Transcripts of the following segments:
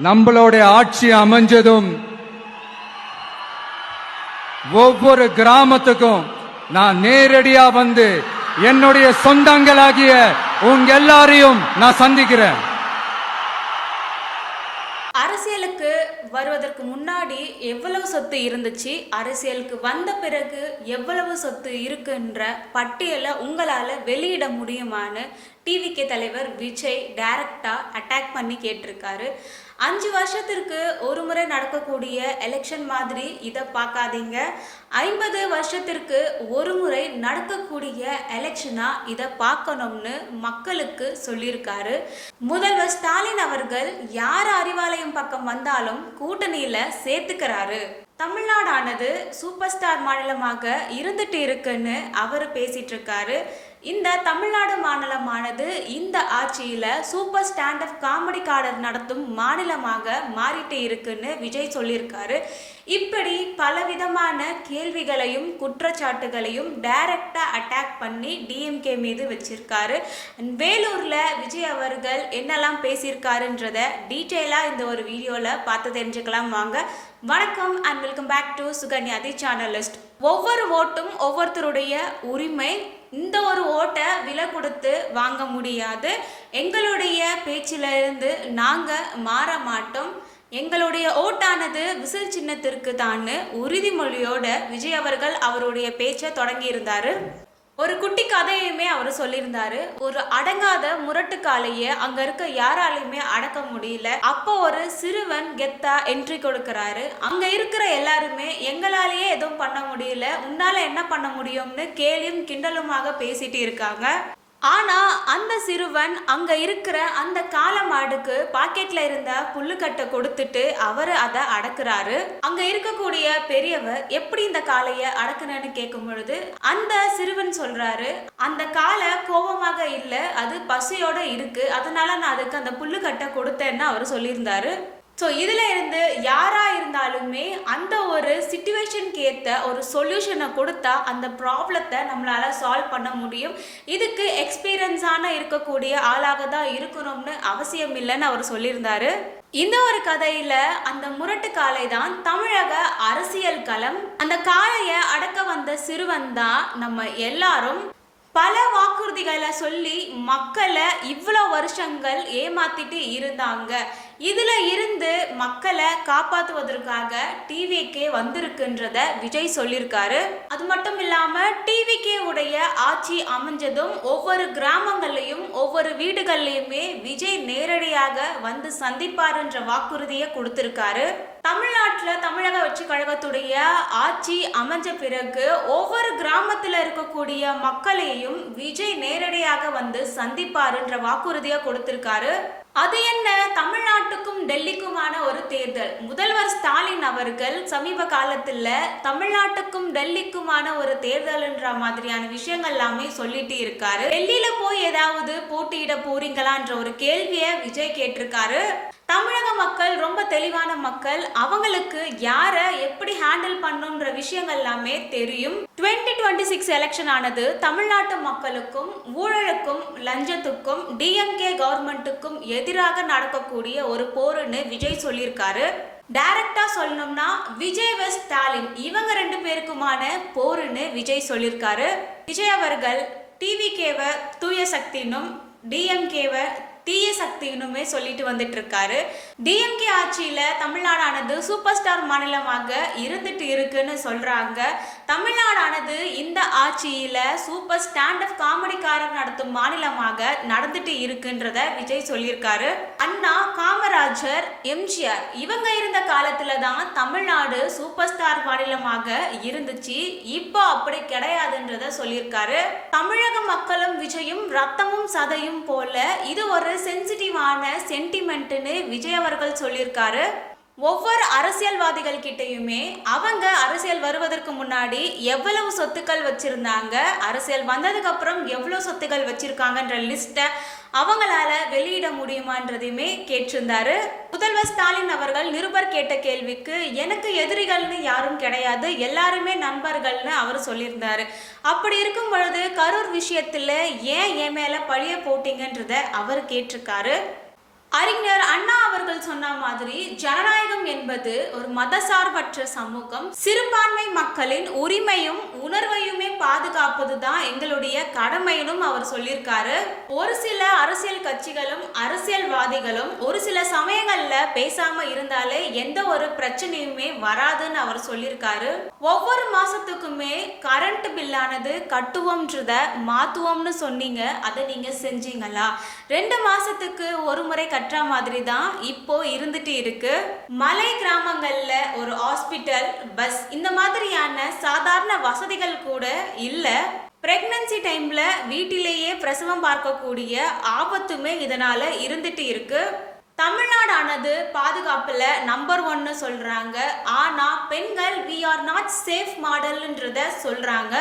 நம்மளுடைய ஆட்சி அமைஞ்சதும் ஒவ்வொரு கிராமத்துக்கும் நான் நேரடியா வந்து என்னுடைய சொந்தங்களாகிய உங்க எல்லாரையும் நான் சந்திக்கிறேன். அரசியலுக்கு வருவதற்கு முன்னாடி எவ்வளவு சொத்து இருந்துச்சு, அரசியலுக்கு வந்த பிறகு எவ்வளவு சொத்து இருக்குன்ற பட்டியலை உங்களால் வெளியிட முடியுமான்னு டிவிகே தலைவர் விஜய் டைரக்டா அட்டாக் பண்ணி கேட்டிருக்காரு. 5 வருஷத்திற்கு ஒரு முறை நடக்கக்கூடிய எலெக்ஷன் மாதிரி இதை பார்க்காதீங்க, 50 வருஷத்திற்கு ஒரு முறை நடக்கக்கூடிய எலெக்ஷனா இதை பார்க்கணும்னு மக்களுக்கு சொல்லியிருக்காரு. முதல்வர் ஸ்டாலின் அவர்கள் யார் அறிவாலயம் பக்கம் வந்தாலும் கூட்டணியில சேர்த்துக்கிறாரு. தமிழ்நாடானது சூப்பர் ஸ்டார் மாநிலமாக இருந்துட்டு இருக்குன்னு அவர் பேசிட்டு இருக்காரு. இந்த தமிழ்நாடு மாநிலமானது இந்த ஆட்சியில சூப்பர் ஸ்டாண்டப் காமெடி கார்டர் நடத்தும் மாநிலமாக மாறிட்டு இருக்குன்னு விஜய் சொல்லியிருக்காரு. இப்படி பலவிதமான கேள்விகளையும் குற்றச்சாட்டுகளையும் டைரக்டா அட்டாக் பண்ணி டிஎம்கே மீது வச்சிருக்காரு. வேலூர்ல விஜய் அவர்கள் என்னெல்லாம் பேசியிருக்காருன்றத டீட்டெயிலா இந்த ஒரு வீடியோல பார்த்து தெரிஞ்சுக்கலாம். வாங்க. வணக்கம் and welcome back to Sukanya the சேனலிஸ்ட். ஒவ்வொரு ஓட்டும் ஒவ்வொருத்தருடைய உரிமை. இந்த ஒரு ஓட்டை விலை கொடுத்து வாங்க முடியாது. எங்களுடைய பேச்சிலிருந்து நாங்கள் மாற மாட்டோம். எங்களுடைய ஓட்டானது விசில் சின்னத்திற்கு தான் உறுதிமொழியோட விஜய் அவர்கள் அவருடைய பேச்சை தொடங்கி இருந்தாரு. ஒரு குட்டி கதையுமே அவர் சொல்லியிருந்தாரு. ஒரு அடங்காத முரட்டுக்காலைய அங்க இருக்க யாராலையுமே அடக்க முடியல. அப்போ ஒரு சிறுவன் கெத்தா என்ட்ரி கொடுக்கிறாரு. அங்க இருக்கிற எல்லாருமே எங்களாலேயே எதுவும் பண்ண முடியல, உன்னால என்ன பண்ண முடியும்னு கேலியும் கிண்டலுமாக பேசிட்டு இருக்காங்க. ஆனா அந்த சிறுவன் அங்க இருக்கிற அந்த காளை மாடுக்கு பாக்கெட்ல இருந்த புல்லுக்கட்டை கொடுத்துட்டு அவரு அதை அடக்குறாரு. அங்க இருக்கக்கூடிய பெரியவர் எப்படி இந்த காளைய அடக்குனன்னு கேட்கும் பொழுது அந்த சிறுவன் சொல்றாரு, அந்த காளை கோபமாக இல்ல, அது பசியோட இருக்கு, அதனால நான் அதுக்கு அந்த புல்லுக்கட்டை கொடுத்தேன்னு அவர் சொல்லியிருந்தாரு. ஸோ இதில் இருந்து யாராக இருந்தாலுமே அந்த ஒரு சிச்சுவேஷனுக்கு ஏற்ற ஒரு சொல்யூஷனை கொடுத்தா அந்த ப்ராப்ளத்தை நம்மளால் சால்வ் பண்ண முடியும். இதுக்கு எக்ஸ்பீரியன்ஸான இருக்கக்கூடிய ஆளாக தான் இருக்கணும்னு அவசியம் இல்லைன்னு அவர் சொல்லியிருந்தாரு. இந்த ஒரு கதையில அந்த முரட்டு காளை தான் தமிழக அரசியல் களம். அந்த காளையை அடக்க வந்த சிறுவன் தான் நம்ம எல்லாரும் பல வாக்குறுதிகளை சொல்லி மக்களை இவ்வளோ வருஷங்கள் ஏமாத்திட்டு இருந்தாங்க. இதுல இருந்து மக்களை காப்பாற்றுவதற்காக டிவிகே வந்திருக்குன்றத விஜய் சொல்லியிருக்காரு. அது மட்டும் இல்லாம டிவிகே உடைய ஆட்சி அமைஞ்சதும் ஒவ்வொரு கிராமங்கள்லையும் ஒவ்வொரு வீடுகள்லையுமே விஜய் நேரடியாக வந்து சந்திப்பாருன்ற வாக்குறுதியை கொடுத்திருக்காரு. தமிழ்நாட்டில் தமிழக வெற்றி கழகத்துடைய ஆட்சி அமைஞ்ச பிறகு ஒவ்வொரு கிராமத்தில் இருக்கக்கூடிய மக்களையும் விஜய் நேரடியாக வந்து சந்திப்பாருன்ற வாக்குறுதியை கொடுத்திருக்காரு. அது என்ன, தமிழ்நாட்டுக்கும் டெல்லிக்குமான ஒரு தேர்தல். முதல்வர் ஸ்டாலின் அவர்கள் சமீப காலத்துல தமிழ்நாட்டுக்கும் டெல்லிக்குமான ஒரு தேர்தல்ன்ற மாதிரியான விஷயங்கள் எல்லாமே சொல்லிட்டு இருக்காரு. டெல்லியில போய் ஏதாவது போட்டியிட போறீங்களான்ற ஒரு கேள்வியை விஜய் கேட்டிருக்காரு. தமிழக மக்கள் ரொம்ப தெளிவான மக்கள், அவங்களுக்கு யாரை எப்படி ஹேண்டில் பண்ணுன்ற விஷயங்கள் எல்லாமே தெரியும். 2026 எலெக்ஷன் ஆனது தமிழ்நாட்டு மக்களுக்கும் ஊழலுக்கும் லஞ்சத்துக்கும் டிஎம்கே கவர்மெண்ட்டுக்கும் எதிராக நடக்கக்கூடிய ஒரு போருன்னு விஜய் சொல்லியிருக்காரு. டைரக்டா சொல்லணும்னா விஜய் வெஸ் ஸ்டாலின் இவங்க 2 பேருக்குமான போருன்னு விஜய் சொல்லியிருக்காரு. விஜய் அவர்கள் டிவிகேவை தூய சக்தினும் டிஎம்கேவை தீய சக்தினுமே சொல்லிட்டு வந்துட்டு இருக்காரு. டிஎம்கே ஆட்சியில தமிழ்நாடானது சூப்பர் ஸ்டார் மாநிலமாக இருந்துட்டு இருக்குன்னு சொல்றாங்க. தமிழ்நாடானது இந்த ஆட்சியில சூப்பர் ஸ்டாண்டப் காமெடிக்காரர் நடத்தும் மாநிலமாக நடந்துட்டு இருக்குன்றத விஜய் சொல்லியிருக்காரு. அண்ணா, காமராஜர், எம்ஜிஆர் இவங்க இருந்த காலத்துல தான் தமிழ்நாடு சூப்பர் ஸ்டார் மாநிலமாக இருந்துச்சு. இப்போ அப்படி கிடையாதுன்றத சொல்லியிருக்காரு. தமிழக மக்களும் விஜயும் ரத்தமும் சதையும் போல இது ஒரு சென்சிட்டிவான சென்டிமெண்ட்னு விஜய் அவர்கள் சொல்லியிருக்காரு. ஒவ்வொரு அரசியல்வாதிகள் கிட்டையுமே அவங்க அரசியல் வருவதற்கு முன்னாடி எவ்வளவு சொத்துக்கள் வச்சிருந்தாங்க, அரசியல் வந்ததுக்கு அப்புறம் எவ்வளவு சொத்துக்கள் வச்சிருக்காங்கன்ற லிஸ்ட்டை அவங்களால வெளியிட முடியுமான்றதையுமே கேட்டிருந்தாரு. முதல்வர் ஸ்டாலின் அவர்கள் நிருபர் கேட்ட கேள்விக்கு எனக்கு எதிரிகள்னு யாரும் கிடையாது, எல்லாருமே நண்பர்கள்னு அவர் சொல்லியிருந்தாரு. அப்படி இருக்கும் பொழுது கரூர் விஷயத்துல ஏன் என் மேல பழிய போட்டீங்கன்றத அவர் கேட்டிருக்காரு. அறிஞர் அண்ணா அவர்கள் சொன்ன மாதிரி ஜனநாயகம் என்பது ஒரு மதசார்பற்ற சமூகம், சிறுபான்மை மக்களின் உரிமையும் உணர்வையுமே பாதுகாப்பது தான் எங்களுடைய கடமைன்னு அவர் சொல்லியிருக்காரு. ஒரு சில அரசியல் கட்சிகளும் அரசியல்வாதிகளும் ஒரு சில சமயங்கள்ல பேசாம இருந்தாலே எந்த ஒரு பிரச்சனையுமே வராதுன்னு அவர் சொல்லியிருக்காரு. ஒவ்வொரு மாசத்துக்குமே கரண்ட் பில்லானது கட்டுவோம்ன்றத மாத்துவோம்னு சொன்னீங்க, அதை நீங்க செஞ்சீங்களா? 2 மாசத்துக்கு ஒரு முறை கட்டுற மாதிரி தான் இப்போ இருந்துட்டு இருக்கு. மலை கிராமங்கள்ல ஒரு ஹாஸ்பிட்டல், பஸ் இந்த மாதிரியான சாதாரண வசதிகள் கூட இல்ல. பிரெக்னன்சி டைம்ல வீட்டிலேயே பிரசவம் பார்க்கக்கூடிய ஆபத்துமே இதனால இருந்துட்டு இருக்கு. தமிழ்நாடானது பாதுகாப்புல நம்பர் 1 சொல்றாங்க. ஆனா பெண்கள் we are not safe மாடல்ன்றத சொல்றாங்க.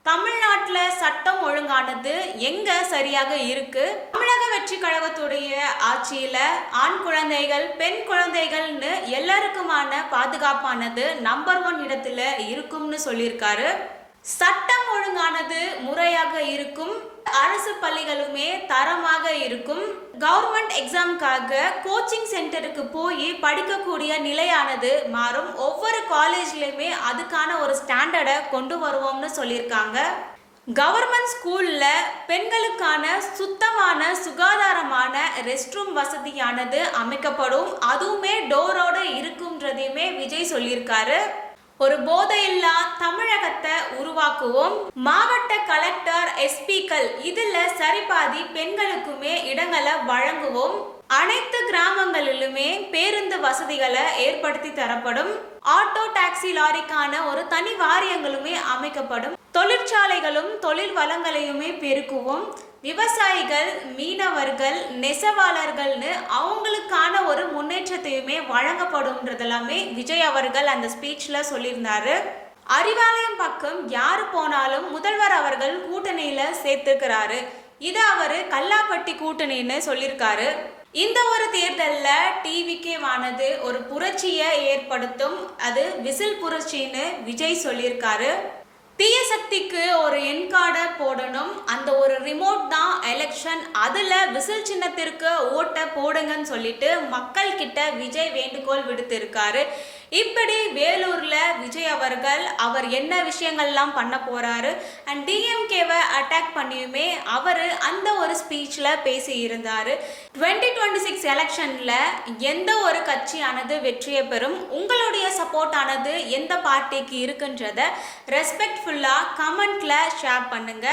தமிழ்நாட்டுல சட்டம் ஒழுங்கானது எங்க சரியாக இருக்கு? தமிழக வெற்றி கழகத்துடைய ஆட்சியில ஆண் குழந்தைகள் பெண் குழந்தைகள்னு எல்லாருக்குமான பாதுகாப்பானது நம்பர் 1 இடத்துல இருக்கும்னு சொல்லியிருக்காரு. சட்டம் ஒழுங்கானது முறையாக இருக்கும். அரசு பள்ளிகளுமே தரமாக இருக்கும். கவர்மெண்ட் எக்ஸாமுக்காக கோச்சிங் சென்டருக்கு போய் படிக்கக்கூடிய நிலையானது மாறும். ஒவ்வொரு காலேஜ்லயுமே அதுக்கான ஒரு ஸ்டாண்டர்டை கொண்டு வருவோம்னு சொல்லியிருக்காங்க. கவர்மெண்ட் ஸ்கூல்ல பெண்களுக்கான சுத்தமான சுகாதாரமான ரெஸ்ட் ரூம் வசதியானது அமைக்கப்படும். அதுவுமே டோரோட இருக்கும்ன்றதையுமே விஜய் சொல்லியிருக்காரு. ஒரு போதையில்லா தமிழகத்தை உருவாக்குவோம். மாவட்ட கலெக்டர், எஸ்பிக்கள் இதுல சரிபாதி பெண்களுக்குமே இடங்களை வழங்குவோம். அனைத்து கிராமங்களிலுமே பேருந்து வசதிகளை ஏற்படுத்தி தரப்படும். ஆட்டோ டாக்ஸி லாரிக்கான ஒரு தனி வாரியங்களுமே அமைக்கப்படும். தொழிற்சாலைகளும் தொழில் வளங்களையுமே பெருக்குவோம். விவசாயிகள், மீனவர்கள், நெசவாளர்கள்னு அவங்களுக்கான ஒரு முன்னேற்றத்தையுமே வழங்கப்படும்ன்றதெல்லாமே விஜய் அவர்கள் அந்த ஸ்பீச்ல சொல்லியிருந்தாரு. அறிவாலயம் பக்கம் யாரு போனாலும் முதல்வர் அவர்கள் கூட்டணியில சேர்த்துக்கிறாரு. இது அவரு கல்லாப்பட்டி கூட்டணின்னு சொல்லியிருக்காரு. இந்த ஒரு தேர்தல்ல டிவிகேவானது ஒரு புரட்சியை ஏற்படுத்தும். அது விசில் புரட்சின்னு விஜய் சொல்லியிருக்காரு. தீய சக்திக்கு ஒரு எண் கார்டை போடணும். அந்த ஒரு ரிமோட் தான் எலெக்ஷன். அதுல விசில் சின்னத்திற்கு ஓட்டை போடுங்கன்னு சொல்லிட்டு மக்கள் கிட்ட விஜய் வேண்டுகோள் விடுத்திருக்காரு. இப்படி வேலூர்ல விஜய் அவர்கள் அவர் என்ன விஷயங்கள்லாம் பண்ண போறாரு அண்ட் டிஎம்கேவை அட்டாக் பண்ணியுமே அவர் அந்த ஒரு ஸ்பீச்ல பேசி இருந்தாரு. 2026 எலெக்ஷன்ல எந்த ஒரு கட்சியானது வெற்றியை பெறும், உங்களுடைய சப்போர்ட் ஆனது எந்த பார்ட்டிக்கு இருக்குன்றத ரெஸ்பெக்ட்ஃபுல்லா கமெண்ட்ல ஷேர் பண்ணுங்க.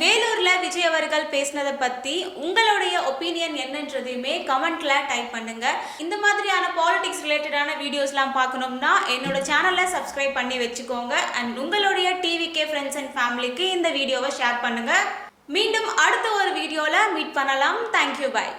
வேலூர்ல விஜய் அவர்கள் பேசினதை பத்தி உங்களுடைய ஒப்பீனியன் என்னன்றதையுமே கமெண்ட்ல டைப் பண்ணுங்க. இந்த மாதிரியான பாலிடிக்ஸ் ரிலேட்டடான வீடியோஸ்லாம் பார்க்கணும்னா என்னோட சேனலை சப்ஸ்கிரைப் பண்ணி வச்சுக்கோங்க. அண்ட் உங்களுடைய டிவிகே ஃப்ரெண்ட்ஸ் அண்ட் ஃபேமிலிக்கு இந்த வீடியோவை ஷேர் பண்ணுங்க. மீண்டும் அடுத்த ஒரு வீடியோல மீட் பண்ணலாம். தேங்க்யூ, பாய்.